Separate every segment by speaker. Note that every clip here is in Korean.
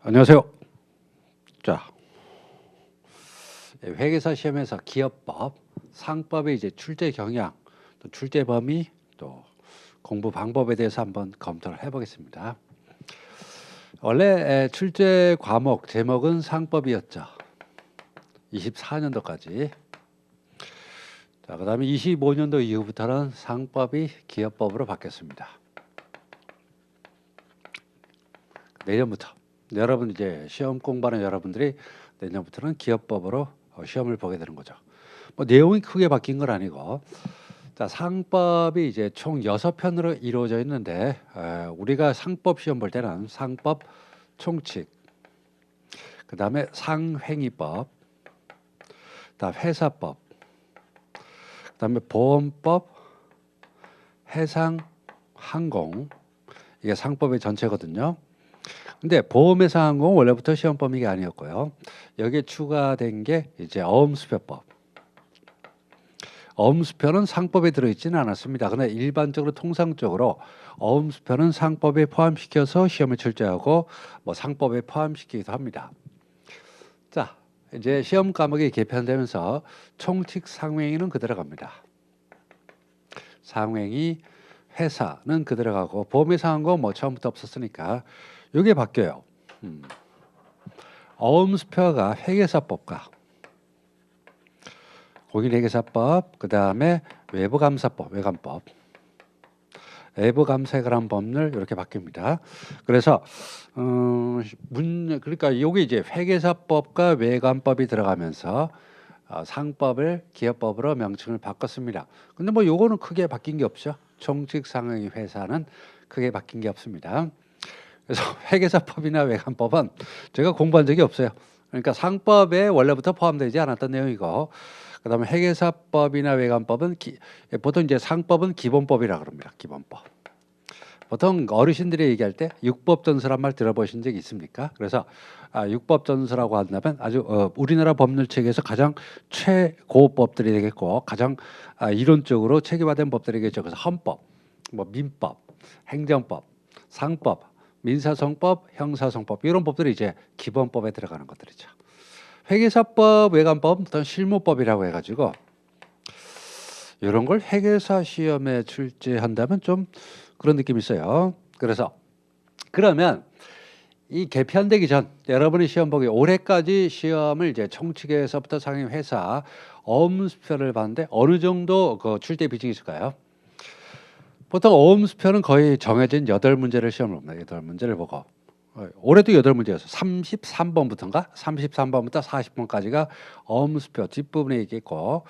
Speaker 1: 안녕하세요. 자, 회계사 시험에서 기업법, 상법의 이제 출제 경향, 또 출제 범위, 또 공부 방법에 대해서 한번 검토를 해보겠습니다. 원래 출제 과목 제목은 상법이었죠. 24년도까지. 자, 그다음에 25년도 이후부터는 상법이 기업법으로 바뀌었습니다. 내년부터 여러분 이제 시험 공부하는 여러분들이 내년부터는 기업법으로 시험을 보게 되는 거죠. 뭐 내용이 크게 바뀐 건 아니고, 자, 상법이 이제 총 6편으로 이루어져 있는데, 우리가 상법 시험 볼 때는 상법 총칙, 그 다음에 상행위법, 그다음 회사법, 그 다음에 보험법, 해상, 항공, 이게 상법의 전체거든요. 근데 보험회사 항공 원래부터 시험 범위가 아니었고요. 여기에 추가된 게 이제 어음수표법. 어음수표는 상법에 들어있지는 않았습니다. 그러나 일반적으로 통상적으로 어음수표는 상법에 포함시켜서 시험에 출제하고 뭐 상법에 포함시키기도 합니다. 자, 이제 시험 과목이 개편되면서 총칙 상행위는 그대로 갑니다. 상행위, 회사는 그대로 가고 보험회사 항공 뭐 처음부터 없었으니까 이게 바뀌어요. 어음수표가 회계사법과 공인회계사법, 그 다음에 외부감사법, 외감법, 외부감사에 관한 법률 이렇게 바뀝니다. 그래서 그러니까 여기 이제 회계사법과 외감법이 들어가면서 상법을 기업법으로 명칭을 바꿨습니다. 근데 뭐 요거는 크게 바뀐 게 없죠. 총칙상의 회사는 크게 바뀐 게 없습니다. 그래서 회계사법이나 외감법은 제가 공부한 적이 없어요. 그러니까 상법에 원래부터 포함되지 않았던 내용이고, 그다음에 회계사법이나 외감법은 보통 이제 상법은 기본법이라 그럽니다. 기본법. 보통 어르신들이 얘기할 때 육법전서란 말 들어보신 적 있습니까? 그래서 육법전서라고 한다면 아주 우리나라 법률책에서 가장 최고법들이 되겠고, 가장 이론적으로 체계화된 법들이겠죠. 그래서 헌법, 뭐 민법, 행정법, 상법, 민사성법, 형사성법 이런 법들이 이제 기본법에 들어가는 것들이죠. 회계사법, 외감법, 어떤 실무법이라고 해가지고 이런 걸 회계사 시험에 출제한다면 좀 그런 느낌이 있어요. 그래서 그러면 이 개편되기 전 여러분이 시험 보기 올해까지 시험을 이제 총칙에서부터 상임 회사 어음수표를 봤는데 어느 정도 그 출제 비중이 있을까요? 보통 어음수표는 거의 정해진 8문제를 시험을 봅니다. 8문제를 보고 올해도 8문제였어요. 33번부터인가? 33번부터 40번까지가 어음수표 뒷부분에 있겠고,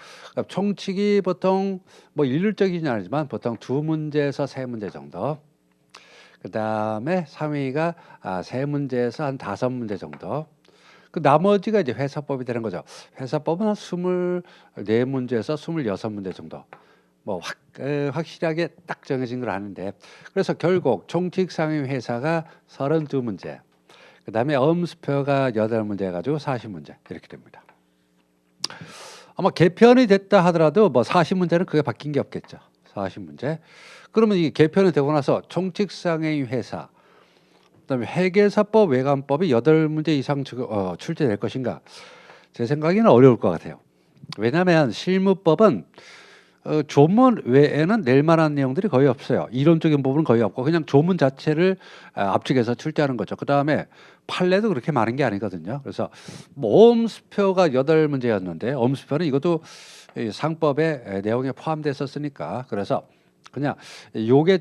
Speaker 1: 총칙이 보통 뭐 일률적이진 않지만 보통 2문제에서 3문제 정도, 그 다음에 상위가 3문제에서 한 5문제 정도, 그 나머지가 이제 회사법이 되는 거죠. 회사법은 한 24문제에서 26문제 정도. 뭐 확실하게 딱 정해진 걸 아는데, 그래서 결국 총칙 상위 회사가 32문제, 그 다음에 어음수표가 8문제 해가지고 40문제 이렇게 됩니다. 아마 개편이 됐다 하더라도 뭐 40문제는 크게 바뀐 게 없겠죠. 40문제. 그러면 이 개편이 되고 나서 총칙 상위 회사, 그다음에 회계사법, 외감법이 8문제 이상 출제될 것인가? 제 생각에는 어려울 것 같아요. 왜냐하면 실무법은 조문 외에는 낼 만한 내용들이 거의 없어요. 이론적인 부분은 거의 없고 그냥 조문 자체를 압축해서 출제하는 거죠. 그 다음에 판례도 그렇게 많은 게 아니거든요. 그래서 뭐 어음수표가 8문제였는데 어음수표는 이것도 상법의 내용에 포함됐었으니까, 그래서 그냥 요게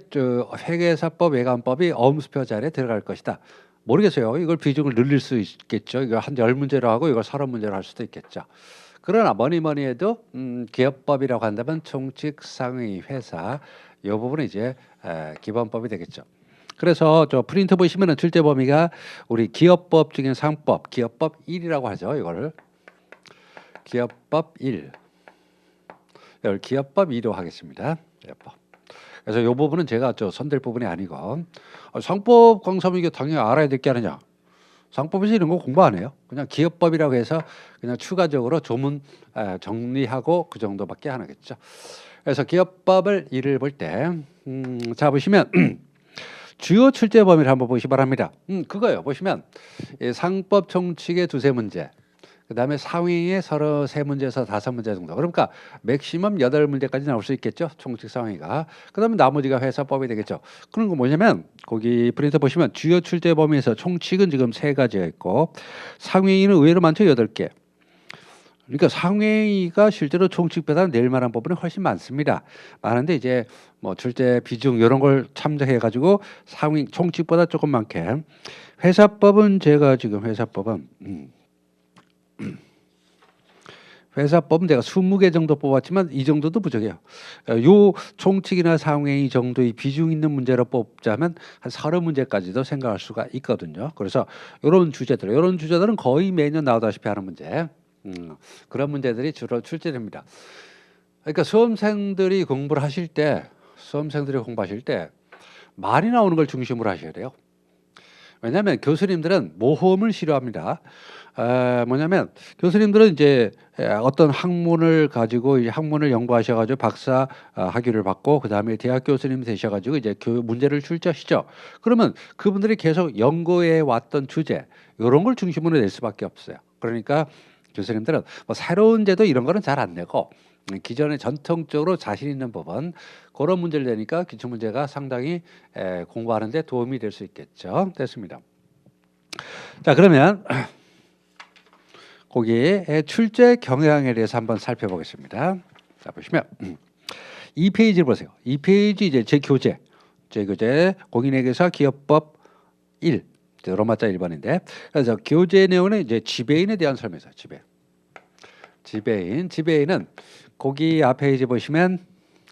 Speaker 1: 회계사법, 외감법이 어음수표 자리에 들어갈 것이다. 모르겠어요. 이걸 비중을 늘릴 수 있겠죠. 이걸 한 10문제로 하고 이걸 30문제로 할 수도 있겠죠. 그러나 뭐니 해도 기업법이라고 한다면 총칙 상위 회사 이 부분은 이제 기본법이 되겠죠. 그래서 저 프린트 보시면은 출제 범위가 우리 기업법 중에 상법, 기업법 1이라고 하죠. 이거를 기업법 1, 이걸 기업법 2로 하겠습니다. 기업법. 그래서 이 부분은 제가 손댈 부분이 아니고, 상법 강사면 이게 당연히 알아야 될 게 아니냐. 상법에서 이런 거 공부 안 해요. 그냥 기업법이라고 해서 그냥 추가적으로 조문 정리하고 그 정도밖에 안 하겠죠. 그래서 기업법을 일을 볼 때, 자 보시면 주요 출제 범위를 한번 보시기 바랍니다. 그거요. 보시면 상법 총칙의 두세 문제, 그다음에 상위의 33문제에서 5문제 정도. 그러니까 맥시멈 8문제까지 나올 수 있겠죠. 총칙 상위가. 그다음에 나머지가 회사법이 되겠죠. 그런 거 뭐냐면 거기 프린터 보시면 주요 출제 범위에서 총칙은 지금 3가지가 있고 상위는 의외로 많죠. 8개. 그러니까 상위가 실제로 총칙보다 낼 만한 부분이 훨씬 많습니다. 많은데 이제 뭐 출제 비중 이런 걸 참작해 가지고 상위 총칙보다 조금 많게. 회사법은 제가 지금 회사법은 내가 20개 정도 뽑았지만 이 정도도 부족해요. 요 총칙이나 상위 정도의 비중 있는 문제로 뽑자면 한 30문제까지도 생각할 수가 있거든요. 그래서 이런 주제들은 거의 매년 나오다시피 하는 문제. 그런 문제들이 주로 출제됩니다. 그러니까 수험생들이 공부하실 때 많이 나오는 걸 중심으로 하셔야 돼요. 왜냐하면 교수님들은 모험을 싫어합니다. 뭐냐면 교수님들은 이제 어떤 학문을 가지고 이 학문을 연구하셔가지고 박사 학위를 받고 그 다음에 대학 교수님 되셔가지고 이제 문제를 출제하시죠. 그러면 그분들이 계속 연구해 왔던 주제 이런 걸 중심으로 낼 수밖에 없어요. 그러니까 교수님들은 뭐 새로운 제도 이런 거는 잘 안 내고 기존에 전통적으로 자신 있는 부분 그런 문제를 내니까 기출 문제가 상당히 공부하는 데 도움이 될 수 있겠죠. 됐습니다. 자, 그러면 거기에 출제 경향에 대해서 한번 살펴보겠습니다. 자, 보시면 이 페이지를 보세요. 이 페이지 이제 제 교재 공인회계사 기업법 1 로마자 1번인데 그래서 교재 내용은 이제 지배인에 대한 설명이죠. 지배인은 거기 앞페이지 보시면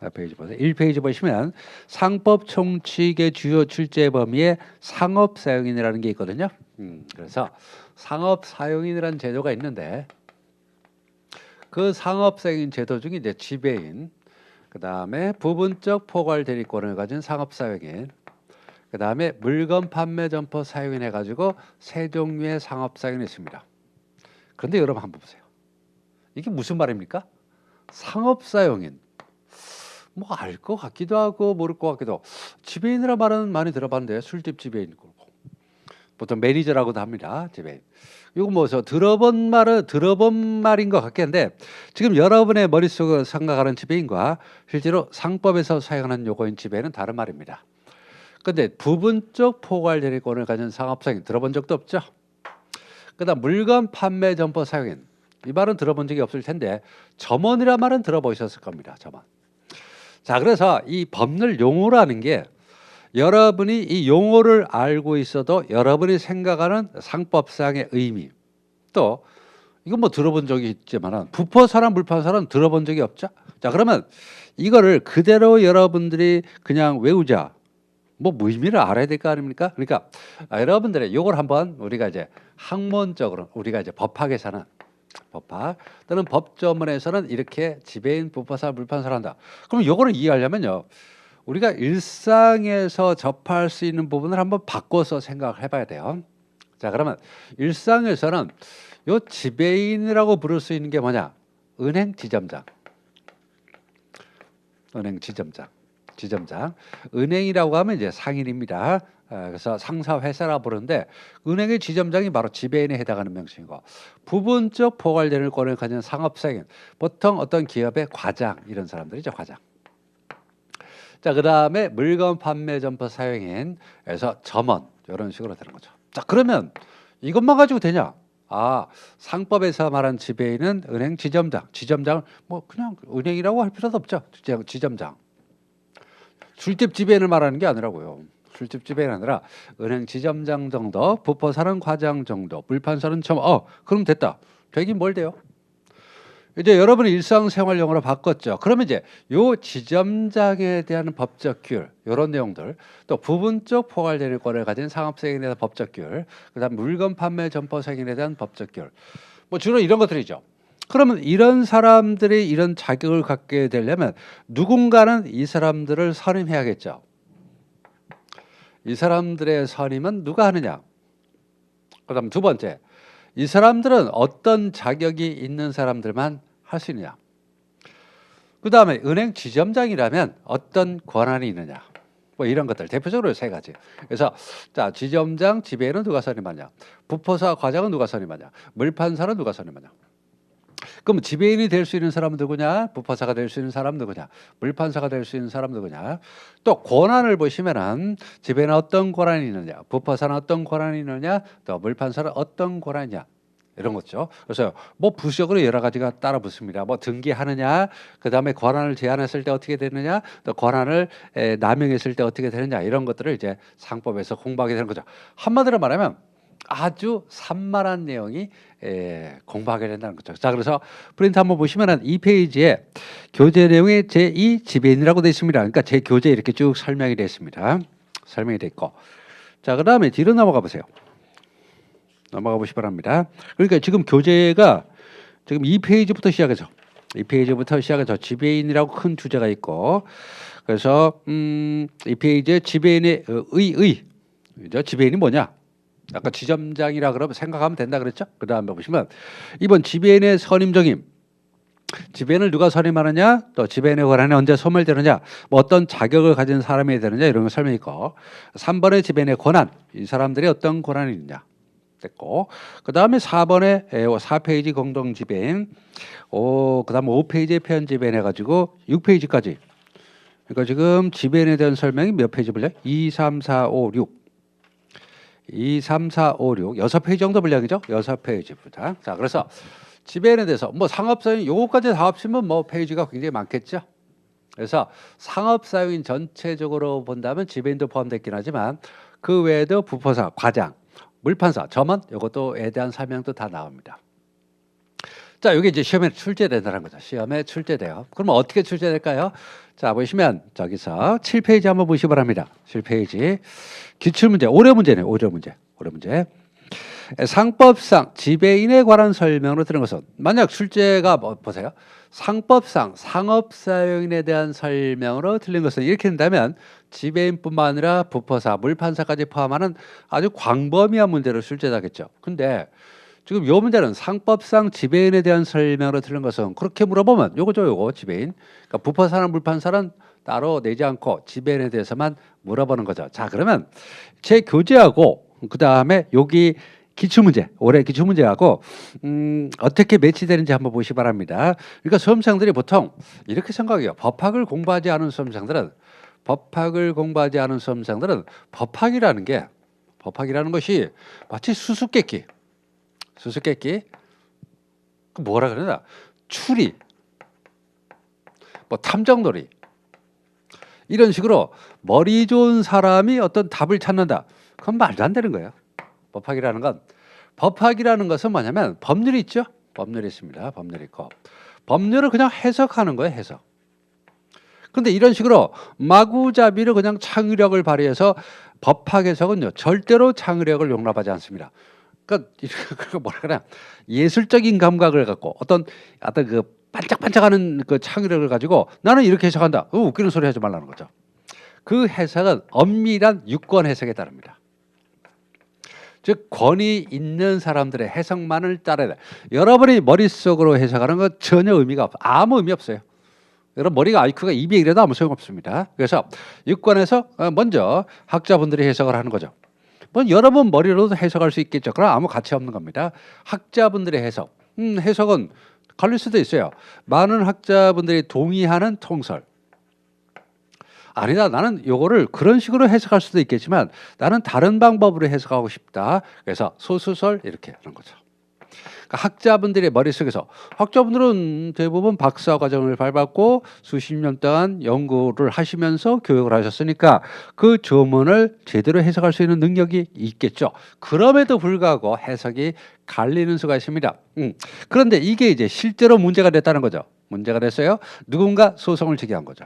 Speaker 1: 1페이지 보시면 상법 총칙의 주요 출제 범위에 상업 사용인이라는 게 있거든요. 그래서 상업 사용인이라는 제도가 있는데 그 상업 사용인 제도 중에 이제 지배인, 그다음에 부분적 포괄 대리권을 가진 상업 사용인, 그다음에 물건 판매 점포 사용인 해가지고 세 종류의 상업 사용이 있습니다. 그런데 여러분 한번 보세요. 이게 무슨 말입니까? 상업 사용인. 뭐 알 것 같기도 하고 모를 것 같기도 하고. 지배인이라 말은 많이 들어봤는데 술집 지배인 그렇고 보통 매니저라고도 합니다. 지배인. 이거 뭐서 들어본 말인 것 같겠는데 지금 여러분의 머릿속에 생각하는 지배인과 실제로 상법에서 사용하는 용어인 지배인은 다른 말입니다. 근데 부분적 포괄 대리권을 가진 상업 사용인 들어본 적도 없죠. 그다음 물건 판매 점포 사용인 이 말은 들어본 적이 없을 텐데 점원이란 말은 들어보셨을 겁니다. 점원. 자, 그래서 이 법률 용어라는 게 여러분이 이 용어를 알고 있어도 여러분이 생각하는 상법상의 의미 또 이건 뭐 들어본 적이 있지만은 부포사람 물판사람 들어본 적이 없죠. 자, 그러면 이거를 그대로 여러분들이 그냥 외우자. 뭐 의미를 알아야 될 거 아닙니까? 그러니까 여러분들의 요걸 한번 우리가 이제 학문적으로 우리가 이제 법학에서는 법학 또는 법조문에서는 이렇게 지배인, 부포사, 물판사를 한다. 그럼 요거를 이해하려면요. 우리가 일상에서 접할 수 있는 부분을 한번 바꿔서 생각을 해봐야 돼요. 자, 그러면 일상에서는 요 지배인이라고 부를 수 있는 게 뭐냐? 은행 지점장. 은행이라고 하면 이제 상인입니다. 그래서 상사 회사라 부르는데 은행의 지점장이 바로 지배인에 해당하는 명칭이고 부분적 포괄되는 권을 가진 상업사인 보통 어떤 기업의 과장 이런 사람들이죠. 과장. 자, 그다음에 물건 판매 점포 사용인에서 점원 이런 식으로 되는 거죠. 자, 그러면 이것만 가지고 되냐? 아, 상법에서 말한 지배인은 은행 지점장을 뭐 그냥 은행이라고 할 필요도 없죠. 지점장. 술집 지배인을 말하는 게 아니라고요. 술집 지배인 아니라 은행 지점장 정도, 부포사는 과장 정도, 물판사는 그럼 됐다. 되긴 뭘 돼요? 이제 여러분이 일상생활용어로 바꿨죠. 그러면 이제 요 지점장에 대한 법적 규율 이런 내용들 또 부분적 포괄대리권을 가진 상업사용인에 대한 법적 규율 그다음 물건 판매 점포 사용인에 대한 법적 규율 뭐 주로 이런 것들이죠. 그러면 이런 사람들이 이런 자격을 갖게 되려면 누군가는 이 사람들을 선임해야겠죠. 이 사람들의 선임은 누가 하느냐? 그다음 두 번째, 이 사람들은 어떤 자격이 있는 사람들만 할 수 있느냐? 그 다음에 은행 지점장이라면 어떤 권한이 있느냐? 뭐 이런 것들 대표적으로 세 가지. 그래서 자 지점장 지배인은 누가 선임하냐, 부포사 과장은 누가 선임하냐, 물판사는 누가 선임하냐. 그럼 지배인이 될 수 있는 사람은 누구냐? 부파사가 될 수 있는 사람은 누구냐? 물판사가 될 수 있는 사람은 누구냐? 또 권한을 보시면은 지배인은 어떤 권한이 있느냐? 부파사는 어떤 권한이 있느냐? 또 물판사는 어떤 권한이냐? 이런 거죠. 그래서 뭐 부수적으로 여러 가지가 따라 붙습니다. 뭐 등기하느냐, 그 다음에 권한을 제한했을 때 어떻게 되느냐, 또 권한을 남용했을 때 어떻게 되느냐, 이런 것들을 이제 상법에서 공부하게 되는 거죠. 한마디로 말하면 아주 산만한 내용이 공부하게 된다는 거죠. 자, 그래서 프린트 한번 보시면은 이 페이지에 교재 내용의 제2 지배인이라고 되어 있습니다. 그러니까 제 교재 이렇게 쭉 설명이 되어 있습니다. 설명이 되어 있고, 자, 그 다음에 뒤로 넘어가 보세요. 넘어가 보시기 바랍니다. 그러니까 지금 교재가 지금 이 페이지부터 시작해서 이 페이지부터 시작해서 지배인이라고 큰 주제가 있고, 그래서 이 페이지에 지배인의 그죠? 지배인이 뭐냐? 아까 지점장이라 그러면 생각하면 된다 그랬죠? 그 다음에 보시면 이번 지배인의 선임 정임, 지배인을 누가 선임하느냐, 또 지배인의 권한이 언제 소멸되느냐, 뭐 어떤 자격을 가진 사람이 되느냐, 이런 거 설명이 있고, 3번의 지배인의 권한, 이 사람들이 어떤 권한이 있느냐 됐고, 그 다음에 4번에 4페이지 공동 지배인, 그 다음 5페이지의 표현 지배인 해가지고 6페이지까지. 그러니까 지금 지배인에 대한 설명이 몇 페이지 분량? 2, 3, 4, 5, 6. 2, 3, 4, 5, 6. 6페이지 정도 분량이죠? 6페이지부터. 자, 그래서 지배인에 대해서 뭐 상업사용 요거까지 다 합치면 뭐 페이지가 굉장히 많겠죠? 그래서 상업사용인 전체적으로 본다면 지배인도 포함됐긴 하지만 그 외에도 부포사, 과장, 물판사, 점원 요것도에 대한 설명도 다 나옵니다. 자, 이게 이제 시험에 출제된다는 거죠. 시험에 출제돼요. 그러면 어떻게 출제될까요? 자, 보시면 저기서 7페이지 한번 보시기 바랍니다. 7페이지. 기출문제, 오류 문제네요. 오류 문제. 상법상 지배인에 관한 설명으로 들은 것은, 만약 출제가 보세요. 상법상 상업사용인에 대한 설명으로 틀린 것은 이렇게 된다면 지배인뿐만 아니라 부포사, 물판사까지 포함하는 아주 광범위한 문제로 출제하겠죠. 근데 지금 이 문제는 상법상 지배인에 대한 설명으로 틀린 것은, 그렇게 물어보면 요거 지배인, 그러니까 부포사나 물판사는 따로 내지 않고 지배인에 대해서만 물어보는 거죠. 자, 그러면 제 교재하고 그 다음에 여기 기출문제, 올해 기출문제하고 어떻게 매치되는지 한번 보시기 바랍니다. 그러니까 수험생들이 보통 이렇게 생각해요. 법학을 공부하지 않은 수험생들은 법학이라는 것이 마치 수수께끼, 그 뭐라 그러나, 추리, 뭐 탐정놀이, 이런 식으로 머리 좋은 사람이 어떤 답을 찾는다. 그건 말도 안 되는 거예요. 법학이라는 것은 뭐냐면 법률이 있죠. 법률이 있습니다. 법률이 있고, 법률을 그냥 해석하는 거예요. 해석. 그런데 이런 식으로 마구잡이로 그냥 창의력을 발휘해서, 법학 해석은요 절대로 창의력을 용납하지 않습니다. 그러니까 뭐라 그래, 예술적인 감각을 갖고 어떤 그 반짝반짝하는 그 창의력을 가지고 나는 이렇게 해석한다. 웃기는 소리 하지 말라는 거죠. 그 해석은 엄밀한 유권 해석에 따릅니다. 즉 권위 있는 사람들의 해석만을 따라야 돼. 여러분이 머릿속으로 해석하는 건 전혀 의미가 없어요. 아무 의미 없어요. 여러분 머리가 IQ가 200이라도 아무 소용없습니다. 그래서 유권에서 먼저 학자분들이 해석을 하는 거죠. 뭐 여러분 머리로도 해석할 수 있겠죠. 그럼 아무 가치 없는 겁니다. 학자분들의 해석, 해석은 갈릴 수도 있어요. 많은 학자분들이 동의하는 통설, 아니다, 나는 요거를 그런 식으로 해석할 수도 있겠지만 나는 다른 방법으로 해석하고 싶다. 그래서 소수설 이렇게 하는 거죠. 그러니까 학자분들의 머릿속에서, 학자분들은 대부분 박사 과정을 밟았고 수십 년 동안 연구를 하시면서 교육을 하셨으니까 그 조문을 제대로 해석할 수 있는 능력이 있겠죠. 그럼에도 불구하고 해석이 갈리는 수가 있습니다. 그런데 이게 이제 실제로 문제가 됐다는 거죠. 문제가 됐어요. 누군가 소송을 제기한 거죠.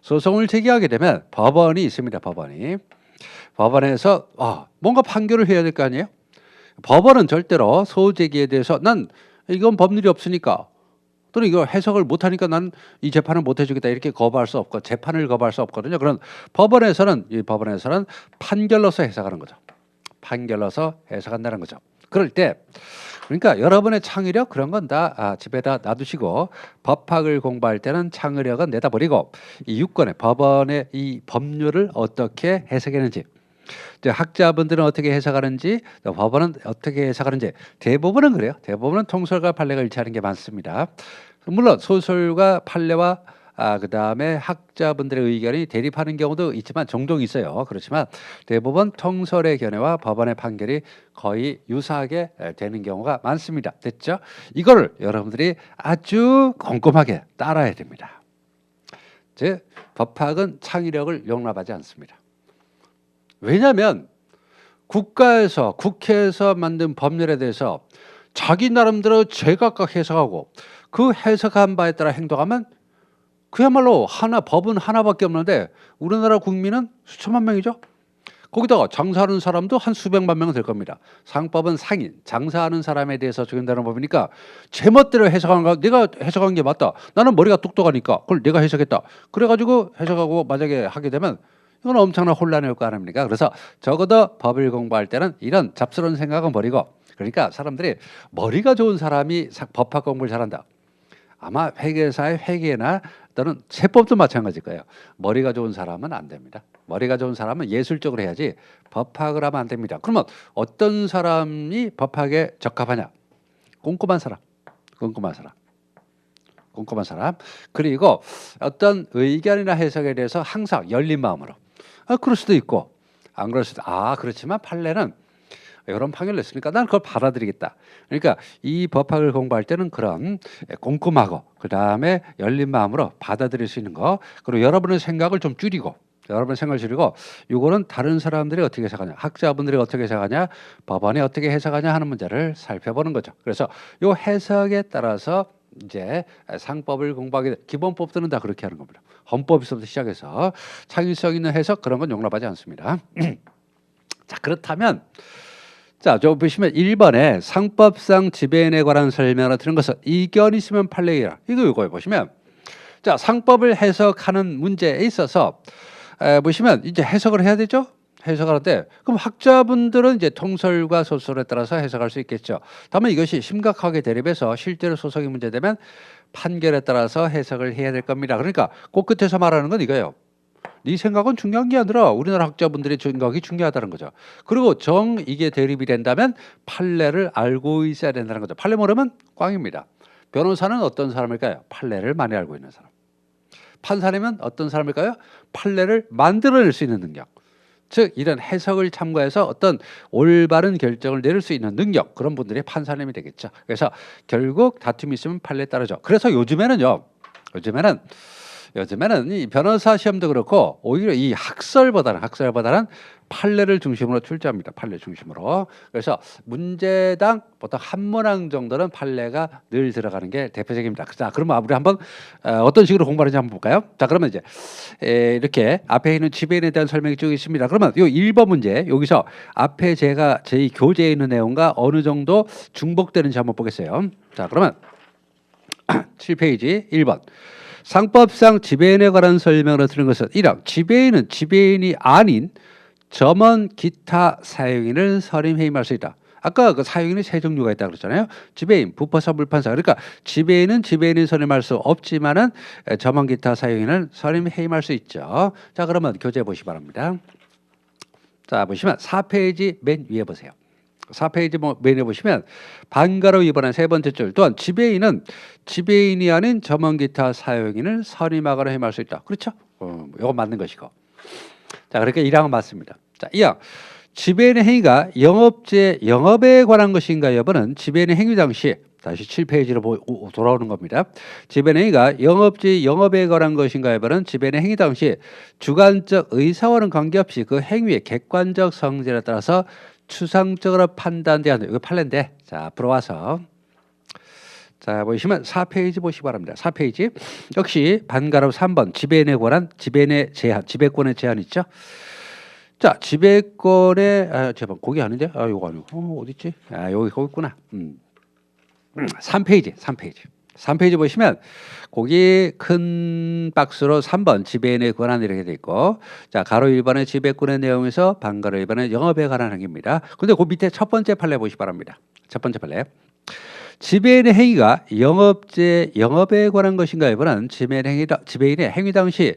Speaker 1: 소송을 제기하게 되면 법원이 있습니다. 법원에서 뭔가 판결을 해야 될 거 아니에요. 법원은 절대로 소제기에 대해서 난 이건 법률이 없으니까, 또는 이거 해석을 못하니까 난 이 재판을 못 해주겠다 이렇게 거부할 수 없고, 재판을 거부할 수 없거든요. 그런 법원에서는 판결로서 해석하는 거죠. 판결로서 해석한다는 거죠. 그럴 때 그러니까 여러분의 창의력 그런 건 다 집에다 놔두시고 법학을 공부할 때는 창의력은 내다 버리고 이 유권의 법원의 이 법률을 어떻게 해석했는지 이제 학자분들은 어떻게 해석하는지 또 법원은 어떻게 해석하는지 대부분은 그래요. 대부분은 통설과 판례가 일치하는 게 많습니다. 물론 소설과 판례와 그다음에 학자분들의 의견이 대립하는 경우도 있지만 종종 있어요. 그렇지만 대부분 통설의 견해와 법원의 판결이 거의 유사하게 되는 경우가 많습니다. 됐죠? 이거를 여러분들이 아주 꼼꼼하게 따라야 됩니다. 즉 법학은 창의력을 용납하지 않습니다. 왜냐하면 국회에서 만든 법률에 대해서 자기 나름대로 제각각 해석하고 그 해석한 바에 따라 행동하면 그야말로 법은 하나밖에 없는데 우리나라 국민은 수천만 명이죠. 거기다가 장사하는 사람도 한 수백만 명은 될 겁니다. 상법은 상인, 장사하는 사람에 대해서 적용되는 법이니까 제멋대로 해석한 거, 내가 해석한 게 맞다. 나는 머리가 똑똑하니까 그걸 내가 해석했다. 그래가지고 해석하고 만약에 하게 되면 이건 엄청난 혼란이 올 거 아닙니까? 그래서 적어도 법을 공부할 때는 이런 잡스러운 생각은 버리고, 그러니까 사람들이 머리가 좋은 사람이 법학 공부를 잘한다. 아마 회계사의 회계나 또는 세법도 마찬가지일 거예요. 머리가 좋은 사람은 안 됩니다. 머리가 좋은 사람은 예술적으로 해야지 법학을 하면 안 됩니다. 그러면 어떤 사람이 법학에 적합하냐? 꼼꼼한 사람. 그리고 어떤 의견이나 해석에 대해서 항상 열린 마음으로 그럴 수도 있고 안 그럴 수도 그렇지만 판례는 이런 판결을 냈으니까 난 그걸 받아들이겠다. 그러니까 이 법학을 공부할 때는 그런 꼼꼼하고 그다음에 열린 마음으로 받아들일 수 있는 거, 그리고 여러분의 생각을 좀 줄이고 이거는 다른 사람들이 어떻게 해석하냐, 학자분들이 어떻게 해석하냐, 법원이 어떻게 해석하냐 하는 문제를 살펴보는 거죠. 그래서 이 해석에 따라서 이제 상법을 공부하게 기본법들은 다 그렇게 하는 겁니다. 헌법에서부터 시작해서 창의성 있는 해석 그런 건 용납하지 않습니다. 자, 그렇다면 저 보시면 1번에 상법상 지배인에 관한 설명을 드린 것은 이견이 있으면 판례이라. 이거 보시면 자, 상법을 해석하는 문제에 있어서 보시면 이제 해석을 해야 되죠. 해석하는데 그럼 학자분들은 이제 통설과 소설에 따라서 해석할 수 있겠죠. 다만 이것이 심각하게 대립해서 실제로 소송이 문제되면 판결에 따라서 해석을 해야 될 겁니다. 그러니까 그 끝에서 말하는 건 이거예요. 네 생각은 중요한 게 아니라 우리나라 학자분들의 생각이 중요하다는 거죠. 그리고 이게 대립이 된다면 판례를 알고 있어야 된다는 거죠. 판례 모르면 꽝입니다. 변호사는 어떤 사람일까요? 판례를 많이 알고 있는 사람. 판사님은 어떤 사람일까요? 판례를 만들어낼 수 있는 능력. 즉 이런 해석을 참고해서 어떤 올바른 결정을 내릴 수 있는 능력, 그런 분들이 판사님이 되겠죠. 그래서 결국 다툼이 있으면 판례에 따르죠. 그래서 요즘에는 이 변호사 시험도 그렇고 오히려 이 학설보다는 판례를 중심으로 출제합니다. 판례 중심으로. 그래서 문제당 보통 한 문항 정도는 판례가 늘 들어가는 게 대표적입니다. 자, 그러면 우리 한번 어떤 식으로 공부하는지 한번 볼까요? 자, 그러면 이제 이렇게 앞에 있는 지배인에 대한 설명이 쭉 있습니다. 그러면 요 1번 문제 여기서 앞에 저희 교재에 있는 내용과 어느 정도 중복되는지 한번 보겠어요. 자, 그러면 7페이지 1번. 상법상 지배인에 관한 설명을 들은 것은 1항 지배인은 지배인이 아닌 점원 기타 사용인을 선임 해임할 수 있다. 아까 그 사용인이 세 종류가 있다고 그랬잖아요. 지배인, 부판사, 물판사. 그러니까 지배인은 지배인이 선임할 수 없지만은 점원 기타 사용인을 선임 해임할 수 있죠. 자, 그러면 교재 보시 바랍니다. 자, 보시면 4페이지 맨 위에 보세요. 4페이지 메뉴 보시면 반가로 위반한 세 번째 줄 또한 지배인은 지배인이 아닌 점원 기타 사용인을 선임하거나 해임할 수 있다. 그렇죠? 이건 맞는 것이고. 자, 그러니까 1항은 맞습니다. 자, 2항 지배인의 행위가 영업에 관한 것인가 여부는 지배인의 행위 당시 다시 7페이지로 돌아오는 겁니다. 지배인의 행위가 영업에 관한 것인가 여부는 지배인의 행위 당시 주관적 의사와는 관계없이 그 행위의 객관적 성질에 따라서 추상적으로 판단돼야 한다. 이거 판례인데, 자, 앞으로 와서 자, 보시면 4페이지 보시기 바랍니다. 4페이지 역시 반가로 3번 지배인에 관한 지배권의 제한 있죠. 자, 지배권의 제발 거기 아닌데? 요거 아니고 어디 있지? 거기 있구나. 3페이지 보시면 거기 큰 박스로 3번 지배인의 권한 이렇게 돼 있고, 자, 가로 1번의 지배권의 내용에서 반가로 1번의 영업에 관한 행위입니다. 근데 그 밑에 첫 번째 판례 보시기 바랍니다. 첫 번째 판례. 지배인의 행위가 영업에 관한 것인가 여부는 지배인의 행위 당시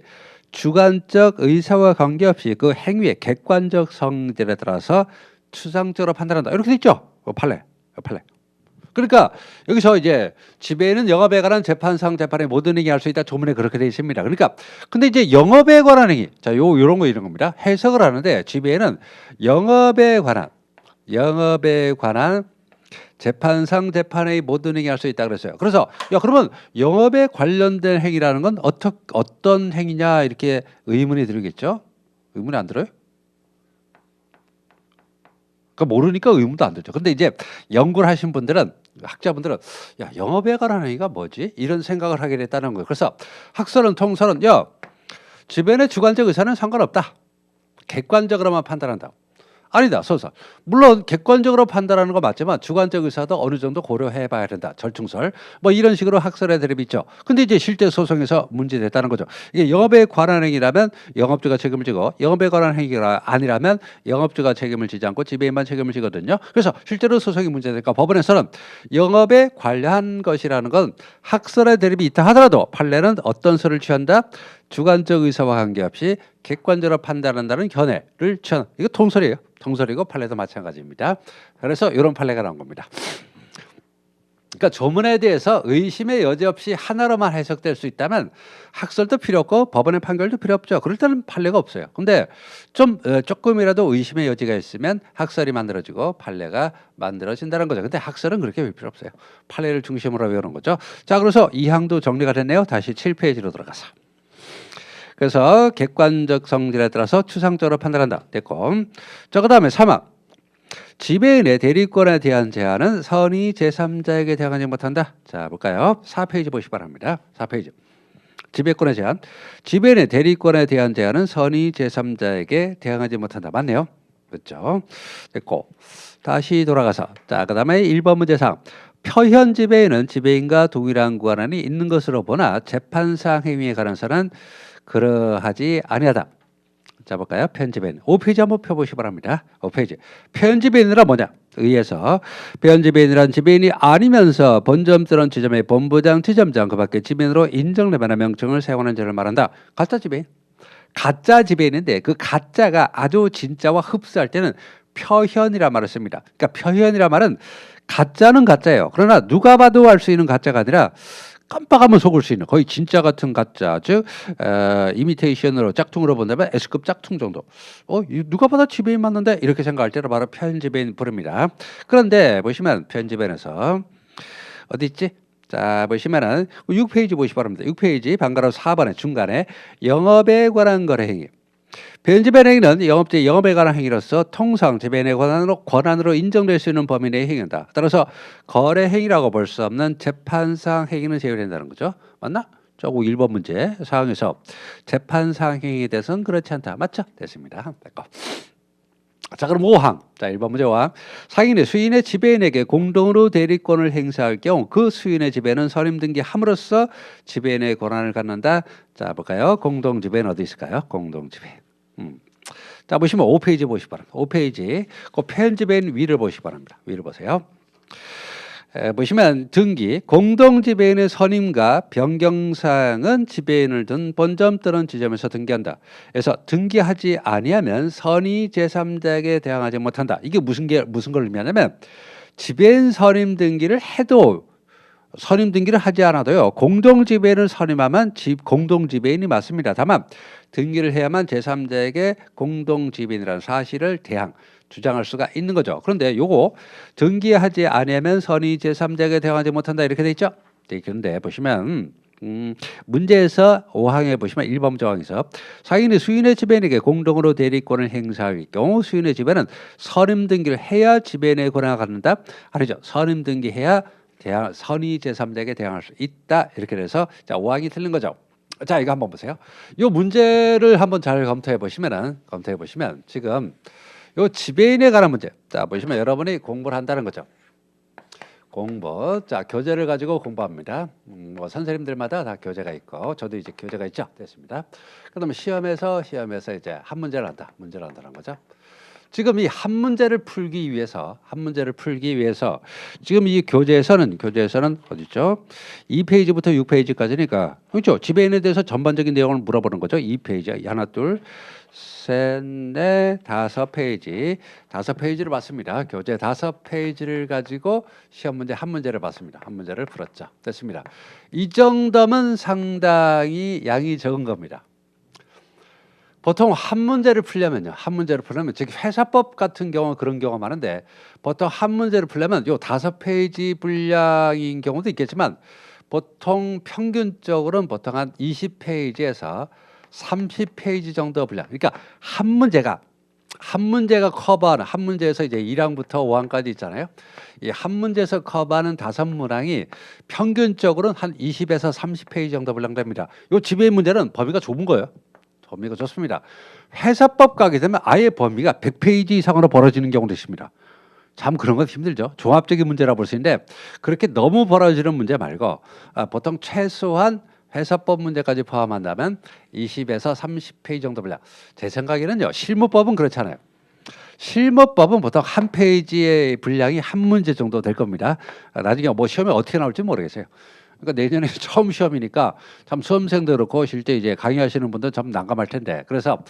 Speaker 1: 주관적 의사와 관계없이 그 행위의 객관적 성질에 따라서 추상적으로 판단한다. 이렇게 돼 있죠. 판례. 그러니까 여기서 이제 지배인은 영업에 관한 재판상 재판의 모든 행위 할 수 있다. 조문에 그렇게 돼 있습니다. 그러니까 근데 이제 영업에 관한 행위, 자, 이런 겁니다. 해석을 하는데 지배인은 영업에 관한 재판상 재판의 모든 행위 할 수 있다 그랬어요. 그래서 야 그러면 영업에 관련된 행위라는 건 어떤 행위냐 이렇게 의문이 들겠죠? 의문이 안 들어요? 그러니까 모르니까 의문도 안 들죠. 근데 이제 연구를 하신 분들은 학자분들은 야 영업에 관한 행위가 뭐지? 이런 생각을 하게 됐다는 거예요. 그래서 학설은 통설은 야 지배인의 주관적 의사는 상관없다. 객관적으로만 판단한다. 아니다. 소설. 물론 객관적으로 판단하는 거 맞지만 주관적 의사도 어느 정도 고려해 봐야 된다. 절충설. 뭐 이런 식으로 학설의 대립이 있죠. 근데 이제 실제 소송에서 문제됐다는 거죠. 이게 영업에 관한 행위라면 영업주가 책임을 지고 영업에 관한 행위가 아니라면 영업주가 책임을 지지 않고 지배인만 책임을 지거든요. 그래서 실제로 소송이 문제되니까 법원에서는 영업에 관련 것이라는 건 학설의 대립이 있다 하더라도 판례는 어떤 설을 취한다? 주관적 의사와 관계없이 객관적으로 판단한다는 견해를 취한 이거 통설이에요. 통설이고 판례도 마찬가지입니다. 그래서 이런 판례가 나온 겁니다. 그러니까 조문에 대해서 의심의 여지 없이 하나로만 해석될 수 있다면 학설도 필요 없고 법원의 판결도 필요 없죠. 그럴 때는 판례가 없어요. 근데 조금이라도 의심의 여지가 있으면 학설이 만들어지고 판례가 만들어진다는 거죠. 근데 학설은 그렇게 볼 필요 없어요. 판례를 중심으로 외우는 거죠. 자, 그래서 이 항도 정리가 됐네요. 다시 7페이지로 들어가서. 그래서 객관적 성질에 따라서 추상적으로 판단한다. 됐고. 자, 그 다음에 3항. 지배인의 대리권에 대한 제한은 선의 제3자에게 대항하지 못한다. 자, 볼까요? 4페이지 보시기 바랍니다. 4페이지. 지배권의 제한. 지배인의 대리권에 대한 제한은 선의 제3자에게 대항하지 못한다. 맞네요. 그렇죠? 됐고. 다시 돌아가서. 자, 그 다음에 1번 문제상. 표현 지배인은 지배인과 동일한 권한이 있는 것으로 보나 재판상 행위에 관한 사는 그러하지 아니하다. 자 볼까요? 편집인 5페이지 한번 펴보시기 바랍니다. 5페이지. 편집인이란 뭐냐? 의해서 편집인이란 지배인이 아니면서 본점 또는 지점의 본부장, 지점장 그 밖에 지배인으로 인정되거나 명칭을 사용하는 자를 말한다. 가짜 지배인. 가짜 지배인인데 그 가짜가 아주 진짜와 흡사할 때는 표현이라 말을 씁니다. 그러니까 표현이라 말은 가짜는 가짜예요. 그러나 누가 봐도 알 수 있는 가짜가 아니라 깜빡하면 속을 수 있는 거의 진짜 같은 가짜, 즉 이미테이션으로 짝퉁으로 본다면 S급 짝퉁 정도. 누가 봐도 지배인 맞는데 이렇게 생각할 때를 바로 표현 지배인 부릅니다. 그런데 보시면 표현 지배인에서 어디 있지? 자 보시면은 6페이지 보시기 바랍니다. 6페이지 방가로 4번의 중간에 영업에 관한 거래 행위. 변지배인 행위는 영업에 관한 행위로서 통상 지배인의 권한으로 인정될 수 있는 범위 내의 행위다. 따라서 거래 행위라고 볼 수 없는 재판상 행위는 제외된다는 거죠. 맞나? 저거 1번 문제 사항에서 재판상 행위에 대해서는 그렇지 않다. 맞죠? 됐습니다. 됐고. 자 그럼 5항. 자 1번 문제 5항. 상인이 수인의 지배인에게 공동으로 대리권을 행사할 경우 그 수인의 지배는 선임 등기함으로써 지배인의 권한을 갖는다. 자 볼까요? 공동 지배인 어디 있을까요? 공동 지배인. 자 보시면 5페이지 보시기 바랍니다. 5페이지 그 편집인 위를 보시기 바랍니다. 위를 보세요. 보시면 등기 공동지배인의 선임과 변경사항은 지배인을 둔 본점 또는 지점에서 등기한다. 그래서 등기하지 아니하면 선의 제3자에게 대항하지 못한다. 이게 무슨 걸 의미하냐면 지배인 선임 등기를 해도 선임 등기를 하지 않아도요. 공동지배인을 선임하면 공동지배인이 맞습니다. 다만 등기를 해야만 제3자에게 공동지배인이라는 사실을 주장할 수가 있는 거죠. 그런데 요거 등기하지 아니하면 선의 제3자에게 대항하지 못한다 이렇게 돼 있죠. 네, 그런데 보시면 문제에서 5항에 보시면 1번 조항에서 상인이 수인의 지배인에게 공동으로 대리권을 행사할 경우 수인의 지배는 선임 등기를 해야 지배인의 권한을 갖는다. 아니죠. 선임 등기해야 선의 제3자에게 대항할 수 있다. 이렇게 돼서 자 5항이 틀린 거죠. 자 이거 한번 보세요. 이 문제를 한번 잘 검토해 보시면 지금 요 지배인에 관한 문제. 자 보시면 여러분이 공부를 한다는 거죠. 공부. 자 교재를 가지고 공부합니다. 뭐 선생님들마다 다 교재가 있고 저도 이제 교재가 있죠. 됐습니다. 그다음에 시험에서 이제 한 문제를 한다는 거죠. 지금 이 한 문제를 풀기 위해서 지금 이 교재에서는 어디죠? 2페이지부터 6페이지까지니까 그렇죠. 지배인에 대해서 전반적인 내용을 물어보는 거죠. 2페이지 하나 둘 셋, 넷, 5페이지. 5페이지를 봤습니다. 교재 5페이지를 가지고 시험 문제 한 문제를 봤습니다. 한 문제를 풀었죠. 됐습니다. 이 정도면 상당히 양이 적은 겁니다. 보통 한 문제를 풀려면요. 즉 회사법 같은 경우 그런 경우가 많은데 보통 한 문제를 풀려면 요 5페이지 분량인 경우도 있겠지만 보통 평균적으로는 보통 한 20페이지에서 30페이지 정도 분량. 그러니까 한 문제가 커버하는 한 문제에서 이제 1항부터 5항까지 있잖아요. 이 한 문제에서 커버하는 5문항이 평균적으로는 한 20에서 30페이지 정도 분량됩니다. 요 지배인 문제는 범위가 좁은 거예요. 범위가 좋습니다. 회사법 가게 되면 아예 범위가 100페이지 이상으로 벌어지는 경우도 있습니다. 참 그런 건 힘들죠. 종합적인 문제라 볼 수 있는데 그렇게 너무 벌어지는 문제 말고 보통 최소한 회사법 문제까지 포함한다면 20에서 30페이지 정도 분량. 제 생각에는요. 실무법은 그렇잖아요. 실무법은 보통 한 페이지의 분량이 한 문제 정도 될 겁니다. 나중에 뭐 시험에 어떻게 나올지 모르겠어요. 그러니까 내년에 처음 시험이니까 참 수험생도 그렇고 실제 이제 강의하시는 분들 참 난감할 텐데 그래서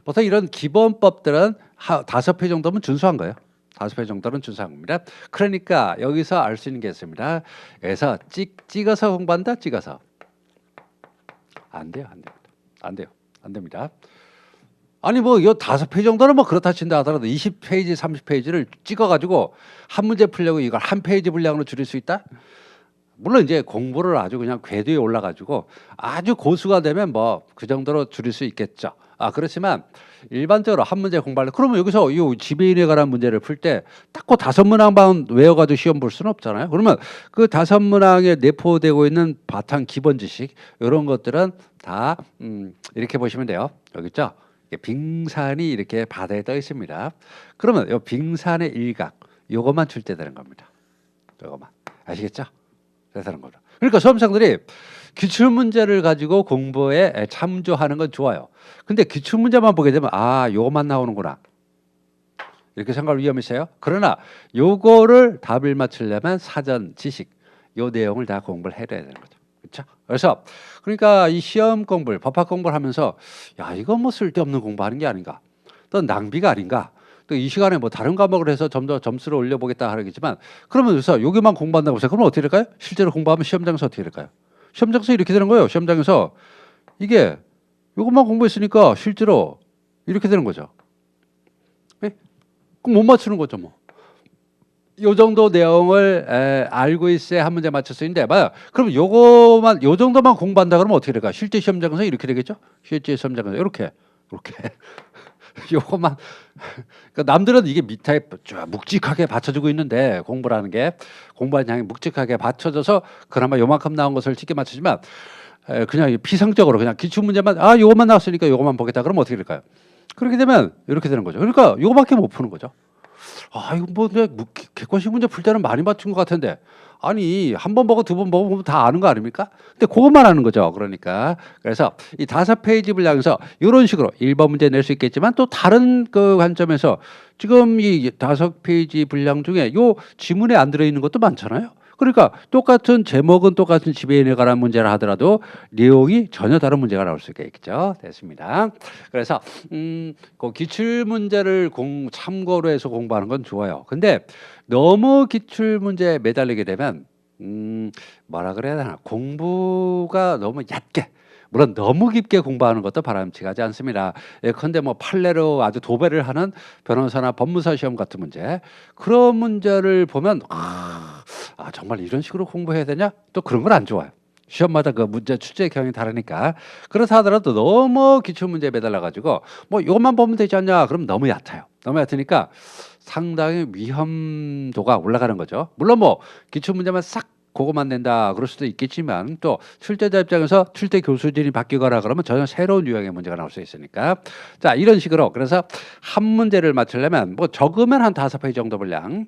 Speaker 1: 보통 이런 기본법들은 5페이지 정도면 준수한 거예요. 5페이지 정도는 준수한 겁니다. 그러니까 여기서 알 수 있는 게 있습니다. 그래서 찍어서 공부한다. 찍어서 안 됩니다. 아니 뭐 이 5페이지 정도는 뭐 그렇다 친다 하더라도 20페이지, 30페이지를 찍어가지고 한 문제 풀려고 이걸 한 페이지 분량으로 줄일 수 있다? 물론 이제 공부를 아주 그냥 궤도에 올라가지고 아주 고수가 되면 뭐 그 정도로 줄일 수 있겠죠. 그렇지만 일반적으로 한 문제 공부할 때 그러면 여기서 이 지배인에 관한 문제를 풀 때 딱 그 5문항만 외워가지고 시험 볼 수는 없잖아요. 그러면 그 5문항에 내포되고 있는 바탕 기본 지식 이런 것들은 다 이렇게 보시면 돼요. 여기 있죠. 빙산이 이렇게 바다에 떠 있습니다. 그러면 이 빙산의 일각 요것만 출제되는 겁니다. 요것만 아시겠죠? 되는 거죠. 그러니까 수험생들이 기출 문제를 가지고 공부에 참조하는 건 좋아요. 근데 기출 문제만 보게 되면 요것만 나오는구나 이렇게 생각할 위험이 있어요. 그러나 요거를 답을 맞추려면 사전 지식 요 내용을 다 공부를 해야 되는 거죠. 그렇죠? 그래서 그러니까 이 시험 공부를 법학 공부를 하면서 이건 뭐 쓸데없는 공부하는 게 아닌가, 또 낭비가 아닌가, 또 이 시간에 뭐 다른 과목을 해서 좀 더 점수를 올려보겠다 하겠지만 그러면서 여기만 공부한다고 해서 그러면 어떻게 될까요? 실제로 공부하면 시험장에서 어떻게 될까요? 시험장에서 이렇게 되는 거예요. 시험장에서 이게 이것만 공부했으니까 실제로 이렇게 되는 거죠. 네? 그럼 못 맞추는 거죠 뭐. 요 정도 내용을 알고 있어야 한 문제 맞출 수 있는데 그럼 요 정도만 공부한다 그러면 어떻게 될까요? 실제 시험장에서 이렇게 되겠죠? 실제 시험장에서 이렇게 요것만 그러니까 남들은 이게 밑에 묵직하게 받쳐주고 있는데 공부라는 게 공부하는 양이 묵직하게 받쳐져서 그나마 요만큼 나온 것을 쉽게 맞추지만 그냥 피상적으로 그냥 기출 문제만 요것만 나왔으니까 요것만 보겠다 그러면 어떻게 될까요? 그렇게 되면 이렇게 되는 거죠. 그러니까 요거밖에 못 푸는 거죠. 이거 뭐 객관식 문제 풀 때는 많이 맞춘 것 같은데 아니 한 번 보고 두 번 보고 보면 다 아는 거 아닙니까? 근데 그것만 아는 거죠. 그러니까 그래서 이 5페이지 분량에서 이런 식으로 1번 문제 낼 수 있겠지만 또 다른 그 관점에서 지금 이 5페이지 분량 중에 요 지문에 안 들어있는 것도 많잖아요. 그러니까 똑같은 제목은 똑같은 지배인에 관한 문제라 하더라도 내용이 전혀 다른 문제가 나올 수 있겠죠. 됐습니다. 그래서 그 기출 문제를 참고로 해서 공부하는 건 좋아요. 근데 너무 기출 문제에 매달리게 되면 뭐라 그래야 되나, 공부가 너무 얕게, 물론 너무 깊게 공부하는 것도 바람직하지 않습니다. 예컨대 뭐 판례로 아주 도배를 하는 변호사나 법무사 시험 같은 문제, 그런 문제를 보면 정말 이런 식으로 공부해야 되냐? 또 그런 건 안 좋아요. 시험마다 그 문제 출제 경향이 다르니까. 그렇다 하더라도 너무 기출 문제에 매달려 가지고 뭐 이것만 보면 되지 않냐? 그럼 너무 얕아요. 너무 얕으니까 상당히 위험도가 올라가는 거죠. 물론 뭐 기출 문제만 싹 그거만 낸다 그럴 수도 있겠지만 또 출제자 입장에서 출제 교수진이 바뀌거나 그러면 전혀 새로운 유형의 문제가 나올 수 있으니까 자 이런 식으로 그래서 한 문제를 맞추려면 뭐 적으면 한 5페이지 정도 분량,